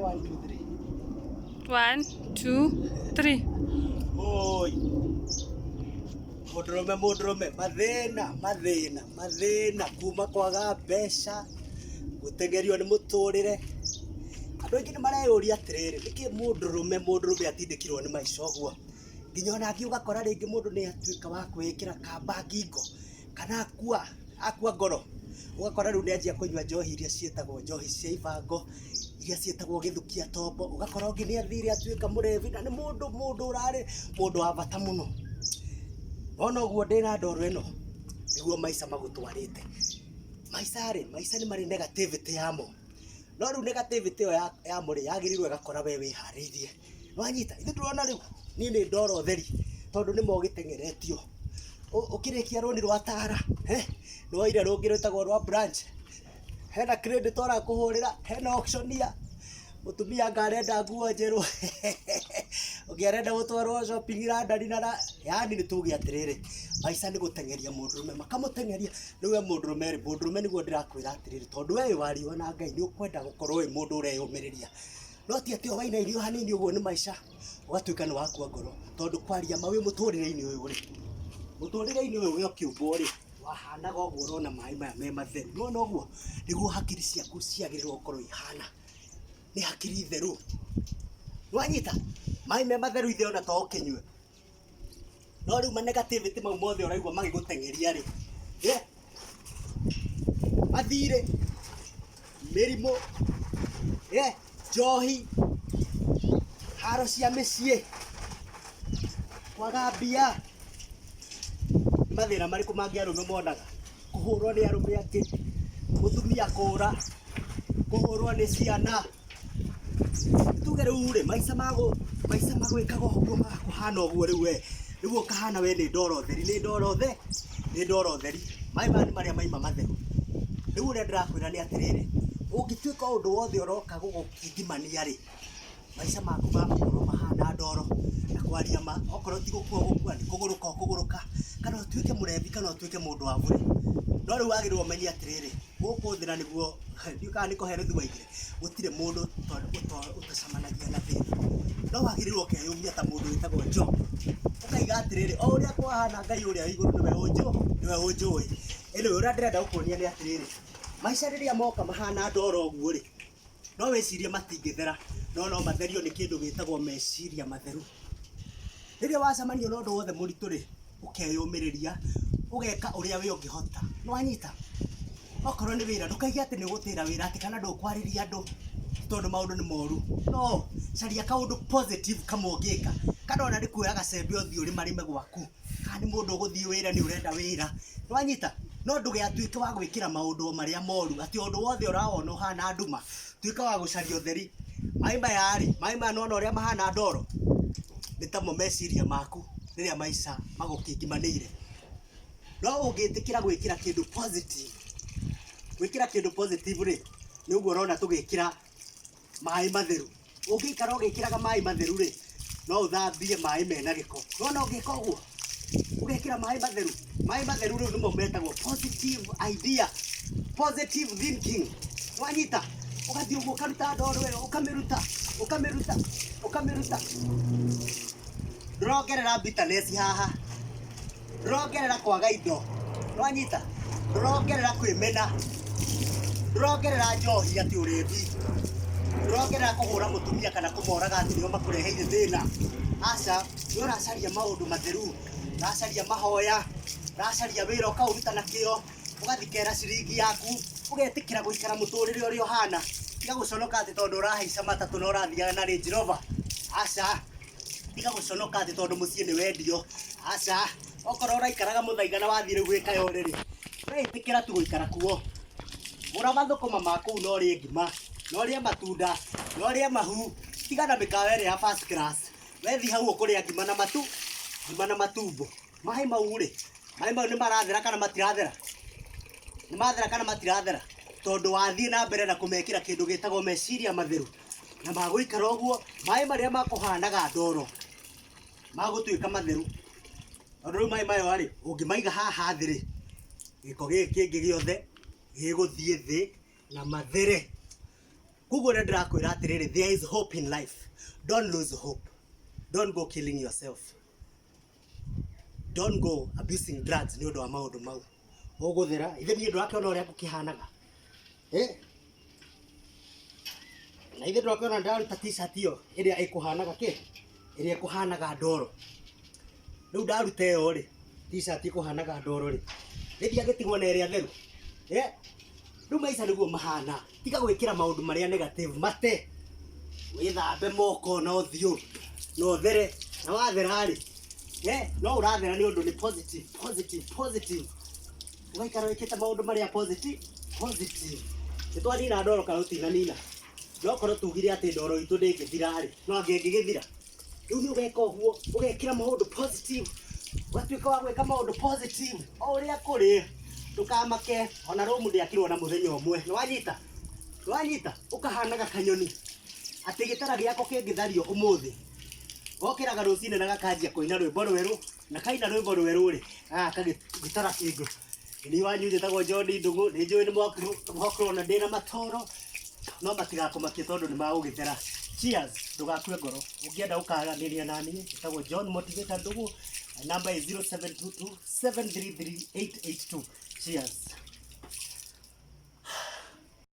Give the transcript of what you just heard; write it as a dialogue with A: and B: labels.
A: 1, 2, 3.
B: 1, 2, 3.
A: Oi. Mũndũrũme mathĩna kuma kwaga mbeca gũtengerio nĩ mũtũrĩre. Andũ aingĩ nĩ mareyũria atĩrĩrĩ, nĩkĩ mũndũrũme atindĩkirwo nĩ maica ũguo? Nginya ona angĩ ũgakora rĩngĩ mũndũ nĩ atuĩka wa kwĩkĩra kamba ngingo kana akua ngoro. Ũgakora rĩu nĩ anjia kũnyua njohi iria ciĩtagwo njohi cia ibango, iria ciĩtagwo gĩthukia tombo. Ũgakora ũngĩ nĩ athire atuĩka mũrebi na nĩ mũndũ wa bata mũno. Ona ũguo ndĩna ndoro ĩno nĩguo maica magũtwarĩte. Maica nĩ marĩ negativity yamo. No rĩu negativity ĩyo yamo rĩ yagĩrĩirwo ĩgakora we wĩharĩirie. Nĩwanyita, ithuĩ tũrona rĩu niĩ nĩ ndoro theri tondũ nĩ mogĩtengeretio. Ũkĩrĩkia rũni rwa Tara, nĩ woire rũngĩ rwĩtagwo rwa branch. Hena credit kũhũrĩra, hena auctioneer. Mũtumia ngarenda nguo njerũ. Ũngĩarenda gũtwarwo shopping London na yani nĩ tuge atĩrĩrĩ, maica nĩ gũtengeria mũndũrũme makamũtengeria. Rĩu mũndũrũme nĩguo ndĩrakwĩra atĩrĩrĩ, tondũ we wariũa na Ngai nĩ ũkwenda gũkorwo wĩ mũndũ ũreyũmĩrĩria. No ti atĩ waina irio hanini ũguo nĩ maica ũgatuĩka nĩ wakua ngoro, tondũ kwaria ma wĩ mũtũrĩre-inĩ ũyũ rĩ, mũtũrĩre-inĩ ũyũ wĩ ũkĩũmbwo rĩ, wahanaga ũguo ũrona maĩ maya me matheru. Nĩwona ũguo nĩguo hakiri ciaku ciagĩrĩirwo gũkorwo ihana, nĩ hakiri theru. Nĩwanyita, maĩ me matheru ithe ona to ũkĩnyue. No rĩu ma negativity mau mothe ũraigua magĩgũtengeria rĩ, mathirĩ, mĩrimũ, njohi, haro cia mĩciĩ, kwaga mbia. Mathĩna marĩkũ mangĩ arũme monaga? Kũhũrwo nĩ arũme angĩ, mũtumia kũũra, kũhũrwo nĩ ciana. Tuge rĩu rĩ, maica magwĩkaga ũguo magakũhana ũguo rĩu we. Rĩu ũkahana we nĩ ndoro theri, nĩ ndoro theri. Maĩ maya nĩ marĩa maima matheru. Rĩu ũrĩa ndĩrakwĩra nĩ atĩrĩrĩ, ũngĩtuĩka ũndũ wothe ũroka gũgũkindimania rĩ, maica maku magakorwo mahana ndoro. Na kwaria ma, okorwo ti gũkua nĩ kũgũrũka ũkũgũrũka, kana ũtuĩke mũrebi kana ũtuĩke mũndũ wa bure. No rĩu wagĩrĩirwo ũmenye atĩrĩrĩ, gũkũ thĩ na nĩguo ndiũĩ kana nĩ kũherethia waigire, gũtirĩ mũndũ ũtacemanagia na thĩna. No wagĩrĩirwo ũkeyũmia ta mũndũ wĩtagwo Job. Ũkaiga atĩrĩrĩ, o ũrĩa kwahana Ngai ũrĩa wĩ igũrũ nĩwe ũnjũĩ. Anyway, ũrĩa ndĩrenda gũkuonia nĩ atĩrĩrĩ, maica rĩrĩa moka mahana ndoro ũguo rĩ, no wĩcirie matingĩthera, no matherio nĩ kĩndũ gĩtagwo meciria matheru. Rĩrĩa wacemania na ũndũ wothe mũritũ rĩ, ũkeyũmĩrĩria, ũgeka ũrĩa we ũngĩhota. Nĩwanyita, okorwo nĩ wĩra ndũkaige atĩ nĩ ũgũtĩra wĩra atĩ kana ndũkwarĩria andũ tondũ maũndũ nĩ moru. No, caria kaũndũ positive kamwe ũngĩka, kana ona nĩ kuoya gacembe ũthiĩ ũrĩmarĩme gwaku, kana nĩ mũndũ ũgũthiĩ wĩra nĩ ũrenda wĩra. Nĩwanyita, no ndũgatuĩke wa gwĩkĩra maũndũ marĩa moru atĩ ũndũ wothe ũrawona ũhana nduma, tuĩka wa gũcaria ũtheri. Maĩ maya nona ũrĩa mahana ndoro, nĩ tamo meciria maku rĩrĩa maica magũkingimanĩire. No ũngĩtĩkĩra gwĩkĩra kĩndũ positive, gwĩkĩra kĩndũ positive rĩ, nĩ ũguo ũrona tũgĩkĩra maĩ matheru. Ũngĩikara ũgĩkĩraga maĩ matheru rĩ, no ũthambie maĩ mena gĩko. Nona ũngĩka ũguo, ũgekĩra maĩ matheru rĩu nĩmo metagwo positive idea, positive thinking. Nĩwanyita, ũgathiĩ ũguo ũkaruta ndoro ĩyo, ũkamĩruta. Ndũrongerera bitterness haha, ndũrongerera kwaga indo. Nĩwanyita, ndũrongerera kwĩmena, ndũrongerera njohi atĩ ũrĩbi, ndũrongerera kũhũra mũtumia kana kũmoraga atĩ nĩo makũreheire thĩna. Aca, nĩ ũracaria maũndũ matheru, ũracaria mahoya, ũracaria wĩra ũkaũruta na kĩo, ũgathikera ciringi yaku, ũgetĩkĩra gũikara mũtũrĩre ũrĩa ũhana. Tiga gũconoka atĩ tondũ ũrahaica matatũ na ũrathiaga na Range Rover. Aca, tiga gũconoka atĩ tondũ mũciĩ nĩ wendio. Aca, okorwo ũraikaraga mũthaiga na wathiĩ rĩu gwĩka yorĩrĩ, wĩtĩkĩra tu gũikara kuo. Gũra mathũkũma ma kũu na ũrĩe ngima, na ũrĩe matunda, na ũrĩe mahu, tiga na mĩkawa ĩrĩa ya first class. Wethi hau ũkũrĩa ngima na matumbo. Maĩ mau rĩ, maĩ mau nĩ marathera kana matirathera? Nĩ mathera kana matirathera? Tondũ wathiĩ na mbere na kũmekĩra kĩndũ gĩtagwo meciria matheru. Na magũikara ũguo, maĩ marĩa makũhanaga ndoro magũtuĩka matheru. Tondũ rĩu maĩ maya rĩ, ũngĩmaiga haha thĩ rĩ, gĩko gĩkĩ kĩngĩ gĩothe gĩgũthiĩ thĩ na mathere. Kugo na ndirakwira atiriri, there is hope in life. Don't lose hope. Don't go killing yourself. Don't go abusing drugs ni undu wa maundu mau. Uguthira ithe ni undu wake ona uria gukihanaga. Na ithe ndwakiona ndaruta t-shirt iyo iria ikuhanaga ki? Iria ikuhanaga ndoro. Riu ndaruta iyo ri, t-shirt ikuhanaga ndoro ri. Rithia gitigwo na iria theru. Riu maica niguo mahana. Tiga gwikira maundu maria negative mate. Withambe moko na uthio. No there na wathera ri. No urathera ni undu ni positive. Ugaikara wikite maundu maria positive. Nitwanina ndoro kana utinanina. No korwo tugire ati ndoro itu ndingithira ri. No angingithira. Riu ni ugeka uguo, ugekira maundu positive. Watuika wa gwika maundu positive. O uria kuri. Ndukamake ona rumu ndiakirwo na muthenya umwe. Nwanyita ukahanaga kanyoni. Ati gitara giako kingithario umuthi. Gokiraga rucine na gakanjia kuina rwimbo rweru na kaina rwimbo rweru ri kagitara kingu ni wanyu njitagwo John Ndungu ni njui ni mwakorwo na ndina matoro no matigakumakie tondu ni magugithera. Cheers, ndugakue ngoro. Ungienda ukaranĩria nani njitagwo John Motivator Ndungu. Number is 0722 733 882. Cheers.